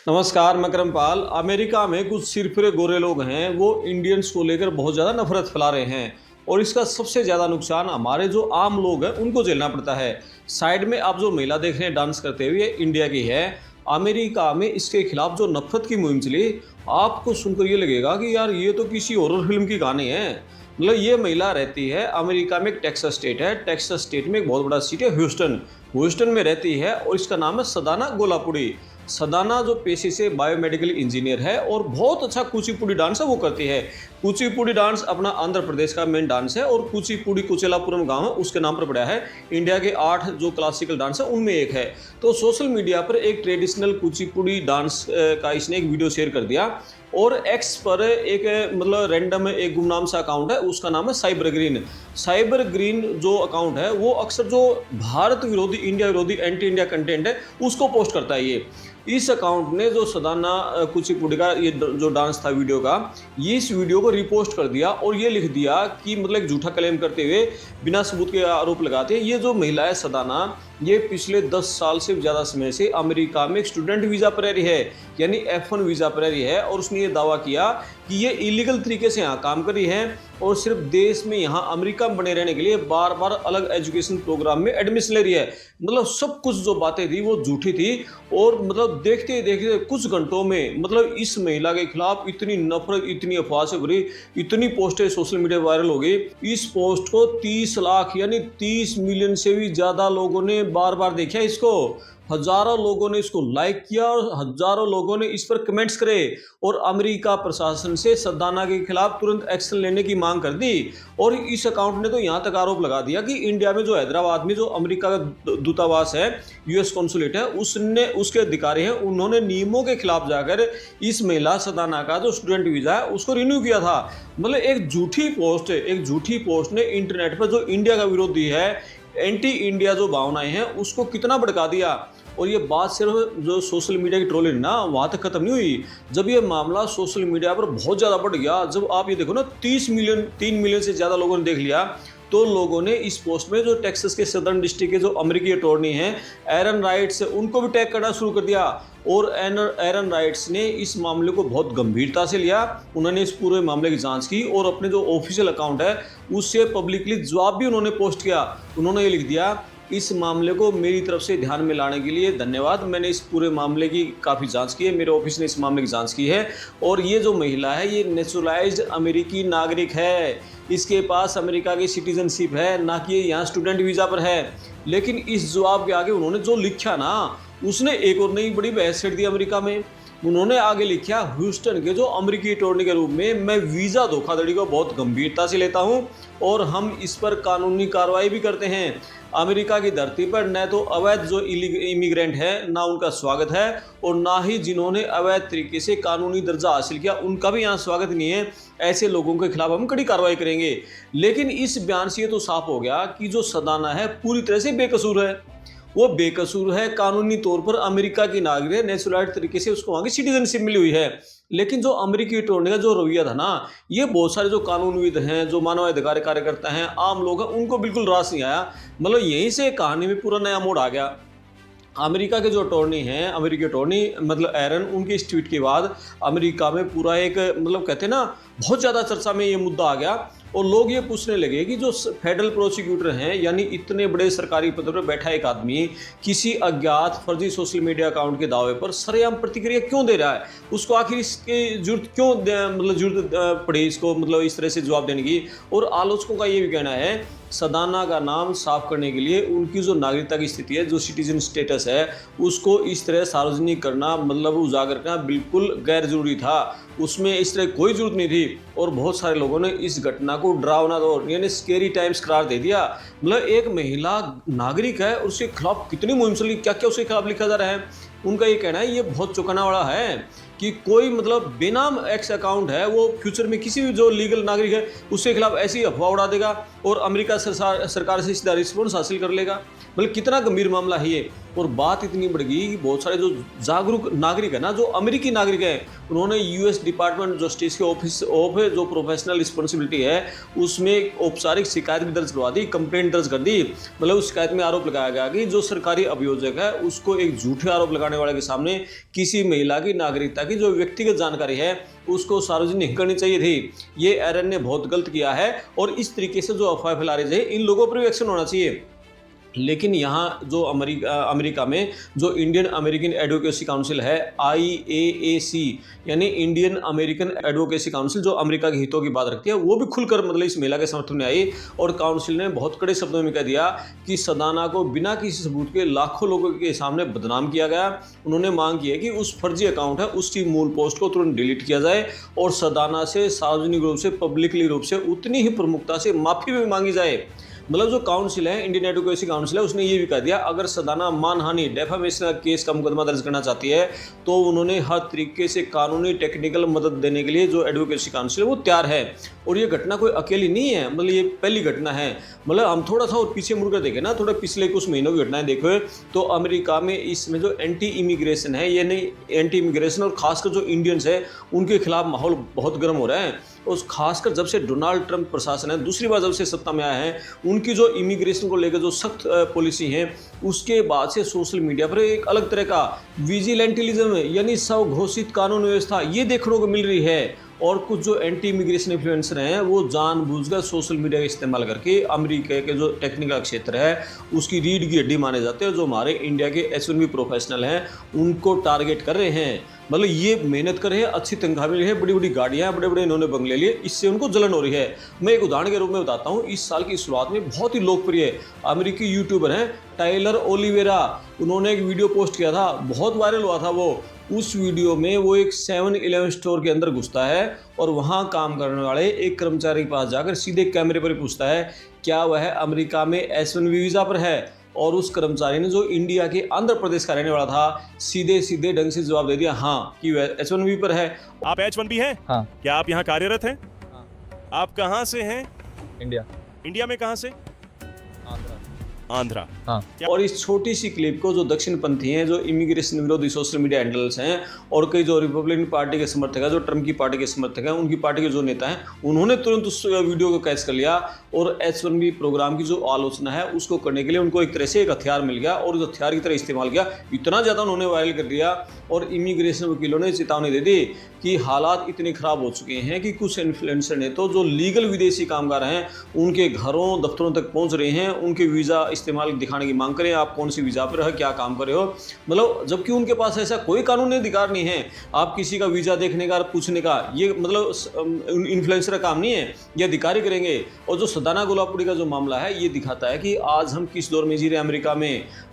नमस्कार, मैं करमपाल। अमेरिका में कुछ सिरफिरे गोरे लोग हैं, वो इंडियंस को लेकर बहुत ज़्यादा नफरत फैला रहे हैं और इसका सबसे ज़्यादा नुकसान हमारे जो आम लोग हैं उनको झेलना पड़ता है। साइड में आप जो महिला देख रहे हैं डांस करते हुए, इंडिया की है। अमेरिका में इसके खिलाफ जो नफरत की मुहिम चली, आपको सुनकर ये लगेगा कि यार ये तो किसी हॉरर फिल्म की कहानी है। मतलब ये महिला रहती है अमेरिका में, एक टेक्सास स्टेट है। टेक्सास स्टेट में एक बहुत बड़ा सिटी है ह्यूस्टन। ह्यूस्टन में रहती है और इसका नाम है सदाना गोलापुरी। सदाना जो पेशे से बायोमेडिकल इंजीनियर है और बहुत अच्छा कुचिपुड़ी डांस है वो करती है। कुचिपुड़ी डांस अपना आंध्र प्रदेश का मेन डांस है और कुचिपुड़ी कुचेलापुरम गांव है उसके नाम पर पड़ा है। इंडिया के 8 जो क्लासिकल डांस है उनमें एक है। तो सोशल मीडिया पर एक ट्रेडिशनल कुचिपुड़ी डांस का इसने एक वीडियो शेयर कर दिया और एक्स पर एक मतलब रैंडम एक गुमनाम सा अकाउंट है, उसका नाम है साइबर ग्रीन। साइबर ग्रीन जो अकाउंट है वो अक्सर जो भारत विरोधी, इंडिया विरोधी, एंटी इंडिया कंटेंट है उसको पोस्ट करता है। ये इस अकाउंट ने जो सदाना कुचिपुड़ी का ये जो डांस था वीडियो का, ये इस वीडियो को रिपोस्ट कर दिया और ये लिख दिया कि मतलब एक झूठा क्लेम करते हुए बिना सबूत के आरोप लगाते हैं। ये जो महिला है सदाना, ये पिछले 10 साल से ज़्यादा समय से अमेरिका में एक स्टूडेंट वीज़ा पर रह रही है, यानी F1 वीज़ा पर रह रही है। और उसने ये दावा किया कि ये इलीगल तरीके से यहाँ काम कर रही है और सिर्फ देश में यहाँ अमेरिका में बने रहने के लिए बार बार अलग एजुकेशन प्रोग्राम में एडमिशन ले रही है। मतलब सब कुछ जो बातें थी वो झूठी थी। और मतलब देखते देखते कुछ घंटों में मतलब इस महिला के खिलाफ इतनी नफरत, इतनी अफवाह से भरी, इतनी पोस्टें सोशल मीडिया वायरल हो गई। इस पोस्ट को 30 लाख यानी 30 मिलियन से भी ज़्यादा लोगों ने बार बार देखा इसको। हजारों लोगों ने इसको लाइक किया और हजारों लोगों ने इस पर कमेंट्स करे और अमेरिका प्रशासन से सदाना के खिलाफ तुरंत एक्शन लेने की मांग कर दी। और इस अकाउंट ने तो यहाँ तक आरोप लगा दिया कि इंडिया में जो हैदराबाद में जो अमेरिका का दूतावास है, यूएस कॉन्सुलेट है, उसने उसके अधिकारी हैं, उन्होंने नियमों के खिलाफ जाकर इस महिला सदाना का जो स्टूडेंट वीज़ा है उसको रिन्यू किया था। मतलब एक झूठी पोस्ट ने इंटरनेट पर जो इंडिया का विरोधी है, एंटी इंडिया जो भावनाएं हैं उसको कितना भड़का दिया। और ये बात सिर्फ जो सोशल मीडिया की ट्रोलिंग ना वहाँ तक खत्म नहीं हुई। जब ये मामला सोशल मीडिया पर बहुत ज़्यादा बढ़ गया, जब आप ये देखो ना 3 मिलियन से ज़्यादा लोगों ने देख लिया, तो लोगों ने इस पोस्ट में जो टेक्सास के सदर्न डिस्ट्रिक्ट के जो अमेरिकी अटॉर्नी हैं एरन राइट्स, उनको भी टैग करना शुरू कर दिया। और एरन राइट्स ने इस मामले को बहुत गंभीरता से लिया। उन्होंने इस पूरे मामले की जांच की और अपने जो ऑफिशियल अकाउंट है उससे पब्लिकली जवाब भी उन्होंने पोस्ट किया। उन्होंने ये लिख दिया, इस मामले को मेरी तरफ से ध्यान में लाने के लिए धन्यवाद। मैंने इस पूरे मामले की काफ़ी जांच की है, मेरे ऑफिस ने इस मामले की जांच की है। और ये जो महिला है ये नेचुरलाइज्ड अमेरिकी नागरिक है, इसके पास अमेरिका की सिटीजनशिप है, ना कि ये यहाँ स्टूडेंट वीज़ा पर है। लेकिन इस जवाब के आगे उन्होंने जो लिखा ना, उसने एक और नई बड़ी बहस छेड़ दी अमेरिका में। उन्होंने आगे लिखा, ह्यूस्टन के जो अमेरिकी अटॉर्नी के रूप में मैं वीज़ा धोखाधड़ी को बहुत गंभीरता से लेता हूं और हम इस पर कानूनी कार्रवाई भी करते हैं। अमेरिका की धरती पर न तो अवैध जो इमिग्रेंट है ना उनका स्वागत है और ना ही जिन्होंने अवैध तरीके से कानूनी दर्जा हासिल किया उनका भी यहाँ स्वागत नहीं है। ऐसे लोगों के खिलाफ हम कड़ी कार्रवाई करेंगे। लेकिन इस बयान से ये तो साफ हो गया कि जो सदाना है पूरी तरह से बेकसूर है। वो बेकसूर है, कानूनी तौर पर अमेरिका की नागरिक है, नेचुरलाइज्ड तरीके से उसको वहाँ की सिटीजनशिप मिली हुई है। लेकिन जो अमेरिकी अटॉर्नी का जो रवैया था ना, ये बहुत सारे जो कानूनविद हैं, जो मानवाधिकार कार्यकर्ता हैं, आम लोग हैं, उनको बिल्कुल रास नहीं आया। मतलब यहीं से कहानी में पूरा नया मोड़ आ गया। अमेरिका के जो अटॉर्नी हैं, अमेरिकी अटॉर्नी मतलब एरन, उनके इस ट्वीट के बाद अमेरिका में पूरा एक मतलब कहते हैं ना बहुत ज़्यादा चर्चा में ये मुद्दा आ गया और लोग ये पूछने लगे कि जो फेडरल प्रोसिक्यूटर हैं, यानी इतने बड़े सरकारी पद पर बैठा एक आदमी किसी अज्ञात फर्जी सोशल मीडिया अकाउंट के दावे पर सरेआम प्रतिक्रिया क्यों दे रहा है, उसको आखिर इसकी जरूरत क्यों मतलब जरूरत पड़ी इसको मतलब इस तरह से जवाब देने की। और आलोचकों का ये भी कहना है सदाना का नाम साफ करने के लिए उनकी जो नागरिकता की स्थिति है, जो सिटीजन स्टेटस है, उसको इस तरह सार्वजनिक करना मतलब उजागर करना बिल्कुल गैर जरूरी था। उसमें इस तरह कोई जरूरत नहीं थी। और बहुत सारे लोगों ने इस घटना को डरावना दौर यानी स्केरी टाइम्स करार दे दिया। मतलब एक महिला नागरिक है और उसके खिलाफ कितनी मुहिम चली, क्या क्या उसके खिलाफ लिखा जा रहा है। उनका ये कहना है ये बहुत चौंकाने वाला है कि कोई मतलब बेनाम एक्स अकाउंट है वो फ्यूचर में किसी भी जो लीगल नागरिक है उसके खिलाफ ऐसी अफवाह उड़ा देगा और अमेरिका सरकार से सीधा रिस्पॉन्स हासिल कर लेगा। मतलब कितना गंभीर मामला है ये। और बात इतनी बढ़ गई कि बहुत सारे जो जागरूक नागरिक है ना, जो अमेरिकी नागरिक हैं, उन्होंने यूएस डिपार्टमेंट जस्टिस के ऑफिस ऑफ जो प्रोफेशनल रिस्पॉन्सिबिलिटी है उसमें औपचारिक शिकायत भी दर्ज करवा दी, कंप्लेंट दर्ज कर दी। मतलब उस शिकायत में आरोप लगाया गया कि जो सरकारी अभियोजक है उसको एक झूठे आरोप लगाने वाले के सामने किसी महिला की नागरिकता की जो व्यक्तिगत जानकारी है उसको सार्वजनिक करनी चाहिए थी। ये एरन ने बहुत गलत किया है और इस तरीके से जो अफवाह फैला रहे थे इन लोगों पर भी एक्शन होना चाहिए। लेकिन यहाँ जो अमेरिका में जो इंडियन अमेरिकन एडवोकेसी काउंसिल है, IAAC, यानी इंडियन अमेरिकन एडवोकेसी काउंसिल, जो अमेरिका के हितों की बात रखती है, वो भी खुलकर मतलब इस महिला के समर्थन में आई और काउंसिल ने बहुत कड़े शब्दों में कह दिया कि सदाना को बिना किसी सबूत के लाखों लोगों के सामने बदनाम किया गया। उन्होंने मांग की है कि उस फर्जी अकाउंट है उसकी मूल पोस्ट को तुरंत डिलीट किया जाए और सदाना से सार्वजनिक रूप से, पब्लिकली रूप से उतनी ही प्रमुखता से माफी भी मांगी जाए। मतलब जो काउंसिल है, इंडियन एडवोकेसी काउंसिल है, उसने ये भी कह दिया अगर सदाना मानहानि डेफामेशन केस का मुकदमा दर्ज करना चाहती है तो उन्होंने हर तरीके से कानूनी टेक्निकल मदद देने के लिए जो एडवोकेसी काउंसिल है वो तैयार है। और ये घटना कोई अकेली नहीं है, मतलब ये पहली घटना है। मतलब हम थोड़ा सा और पीछे मुड़कर देखें ना, थोड़ा पिछले कुछ महीनों की घटनाएं देखो तो अमेरिका में इसमें जो एंटी इमिग्रेशन है, ये नहीं एंटी इमिग्रेशन और खासकर जो इंडियंस है उनके खिलाफ माहौल बहुत गर्म हो रहा है। और खासकर जब से डोनाल्ड ट्रंप प्रशासन है दूसरी बार जब से सत्ता में आया है, उनकी जो इमिग्रेशन को लेकर जो सख्त पॉलिसी है उसके बाद से सोशल मीडिया पर एक अलग तरह का विजिलेंटिलिज्म यानी स्वघोषित कानून व्यवस्था ये देखने को मिल रही है। और कुछ जो एंटी इमिग्रेशन इन्फ्लुएंसर हैं वो जानबूझकर सोशल मीडिया का इस्तेमाल करके अमेरिका के जो टेक्निकल क्षेत्र है उसकी रीढ़ की हड्डी माने जाते हैं, जो हमारे इंडिया के H1B प्रोफेशनल हैं उनको टारगेट कर रहे हैं। मतलब ये मेहनत कर रहे हैं, अच्छी तनख्वाह मिल रही है, बड़ी बड़ी गाड़ियाँ, बड़े बड़े इन्होंने बंगले लिए, इससे उनको जलन हो रही है। मैं एक उदाहरण के रूप में बताता हूँ। इस साल की शुरुआत में बहुत ही लोकप्रिय अमेरिकी यूट्यूबर हैं टाइलर ओलिवेरा, उन्होंने एक वीडियो पोस्ट किया था, बहुत वायरल हुआ था वो। उस वीडियो में वो एक 7-Eleven स्टोर के अंदर घुसता है और वहाँ काम करने वाले एक कर्मचारी के पास जाकर सीधे कैमरे पर पूछता है क्या वह अमेरिका में H1B वीज़ा पर है, और उस कर्मचारी ने जो इंडिया के आंध्र प्रदेश का रहने वाला था सीधे सीधे ढंग से जवाब दे दिया हाँ कि वह H1B पर है। आप H1B हैं? हाँ। क्या आप यहाँ कार्यरत हैं? हाँ। आप कहाँ से हैं? इंडिया। इंडिया में कहाँ से? आंध्रा। हाँ। और इस छोटी सी क्लिप को जो दक्षिणपंथी हैं, जो इमिग्रेशन विरोधी सोशल मीडिया हैंडल्स हैं और कई जो रिपब्लिकन पार्टी के समर्थक हैं, जो ट्रम्प की पार्टी के समर्थक हैं, उनकी पार्टी के जो नेता हैं, उन्होंने तुरंत उस वीडियो को कैच कर लिया और H1B प्रोग्राम की जो आलोचना है उसको करने के लिए उनको एक तरह से एक हथियार मिल गया और उस हथियार की तरह इस्तेमाल किया। इतना ज़्यादा उन्होंने वायरल कर दिया और इमिग्रेशन वकीलों ने चेतावनी दे दी कि हालात इतने ख़राब हो चुके हैं कि कुछ इन्फ्लुएंसर ने तो जो लीगल विदेशी कामगार हैं उनके घरों दफ्तरों तक पहुंच रहे हैं, उनके वीज़ा इस्तेमाल दिखाने की मांग करें, आप कौन सी वीज़ा पर है, क्या काम कर रहे हो। मतलब जबकि उनके पास ऐसा कोई कानूनी अधिकार नहीं है आप किसी का वीज़ा देखने का, पूछने का, ये मतलब इन्फ्लुएंसर का काम नहीं है, ये अधिकारी करेंगे। और जो सदाना गोलापुरी का जो मामला है ये दिखाता है कि आज हम किस दौर में जी रहे हैं।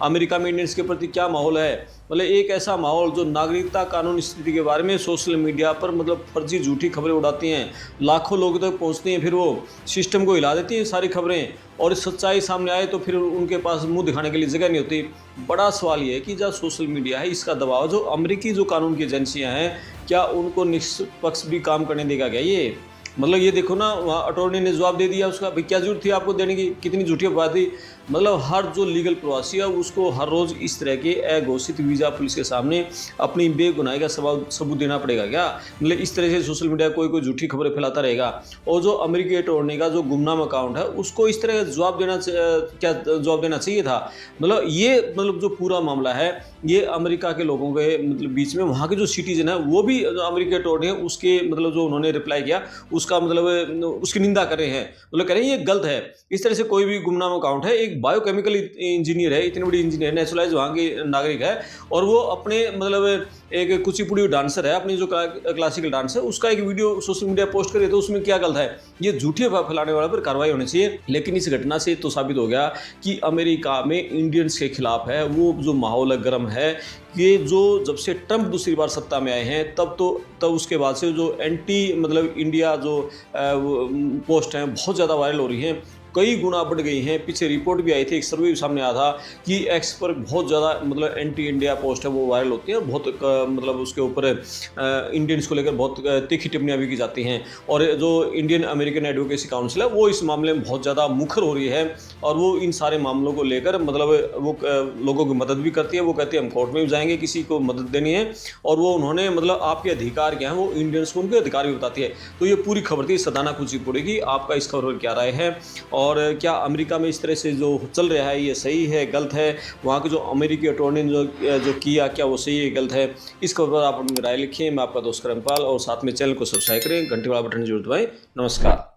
अमेरिका में इंडियंस के प्रति क्या माहौल है। मतलब एक ऐसा माहौल जो नागरिकता कानून स्थिति के बारे में सोशल मीडिया पर मतलब फर्जी झूठी खबरें उड़ाती हैं, लाखों लोगों तक पहुंचती हैं, फिर वो सिस्टम को हिला देती हैं सारी खबरें, और सच्चाई सामने आए तो फिर उनके पास मुंह दिखाने के लिए जगह नहीं होती। बड़ा सवाल ये है कि जब सोशल मीडिया है इसका दबाव जो अमेरिकी जो कानून की एजेंसियाँ हैं क्या उनको निष्पक्ष भी काम करने देगा क्या ये। मतलब ये देखो ना, अटॉर्नी ने जवाब दे दिया उसका, भाई क्या जरूरत थी आपको देने की, कितनी झूठी बात थी। मतलब हर जो लीगल प्रवासी है उसको हर रोज़ इस तरह के अघोषित वीज़ा पुलिस के सामने अपनी बेगुनाही का सबूत देना पड़ेगा क्या। मतलब इस तरह से सोशल मीडिया कोई झूठी खबरें फैलाता रहेगा। और जो अमेरिकी अटॉर्नी का जो गुमनाम अकाउंट है उसको इस तरह जवाब देना चाहिए था। मतलब ये मतलब जो पूरा मामला है ये अमेरिका के लोगों के मतलब बीच में, वहाँ के जो सिटीजन है वो भी जो अमेरिकी अटॉर्नी है उसके मतलब जो उन्होंने रिप्लाई किया उसका मतलब उसकी निंदा कर रहे हैं। मतलब कह रहे हैं ये गलत है। इस तरह से कोई भी गुमनाम अकाउंट है, एक बायोकेमिकल इंजीनियर है, इतनी बड़ी इंजीनियर नेचुरलाइज वहाँ की नागरिक है और वो अपने मतलब एक कुचिपुड़ी डांसर है, अपनी जो क्लासिकल डांस है उसका एक वीडियो सोशल मीडिया पोस्ट करे तो उसमें क्या गलत है। ये झूठी अफवाह फैलाने वाले पर कार्रवाई होनी चाहिए। लेकिन इस घटना से तो साबित हो गया कि अमेरिका में इंडियंस के खिलाफ है वो जो माहौल गर्म है। ये जो जब से ट्रंप दूसरी बार सत्ता में आए हैं तब उसके बाद से जो एंटी मतलब इंडिया जो पोस्ट हैं बहुत ज़्यादा वायरल हो रही हैं। कई गुना बढ़ गई हैं। पीछे रिपोर्ट भी आई थी, एक सर्वे भी सामने आया था कि एक्स पर बहुत ज़्यादा मतलब एंटी इंडिया पोस्ट है वो वायरल होती है और बहुत मतलब उसके ऊपर इंडियंस को लेकर बहुत तीखी टिप्पणियाँ भी की जाती हैं। और जो इंडियन अमेरिकन एडवोकेसी काउंसिल है वो इस मामले में बहुत ज़्यादा मुखर हो रही है और वो इन सारे मामलों को लेकर मतलब वो लोगों की मदद भी करती है। वो कहती है हम कोर्ट में भी जाएंगे, किसी को मदद देनी है, और वो उन्होंने मतलब आपके अधिकार क्या है वो इंडियंस को उनके अधिकार भी बताती है। तो ये पूरी खबर थी सदाना कुचिपुड़ी की। आपका इस खबर पर क्या राय है और क्या अमेरिका में इस तरह से जो चल रहा है ये सही है गलत है? वहाँ के जो अमेरिकी अटॉर्नी ने जो किया क्या वो सही है गलत है? इस खबर पर आप अपनी राय लिखिए। मैं आपका दोस्त करमपाल, और साथ में चैनल को सब्सक्राइब करें, घंटी वाला बटन जरूर दबाएं। नमस्कार।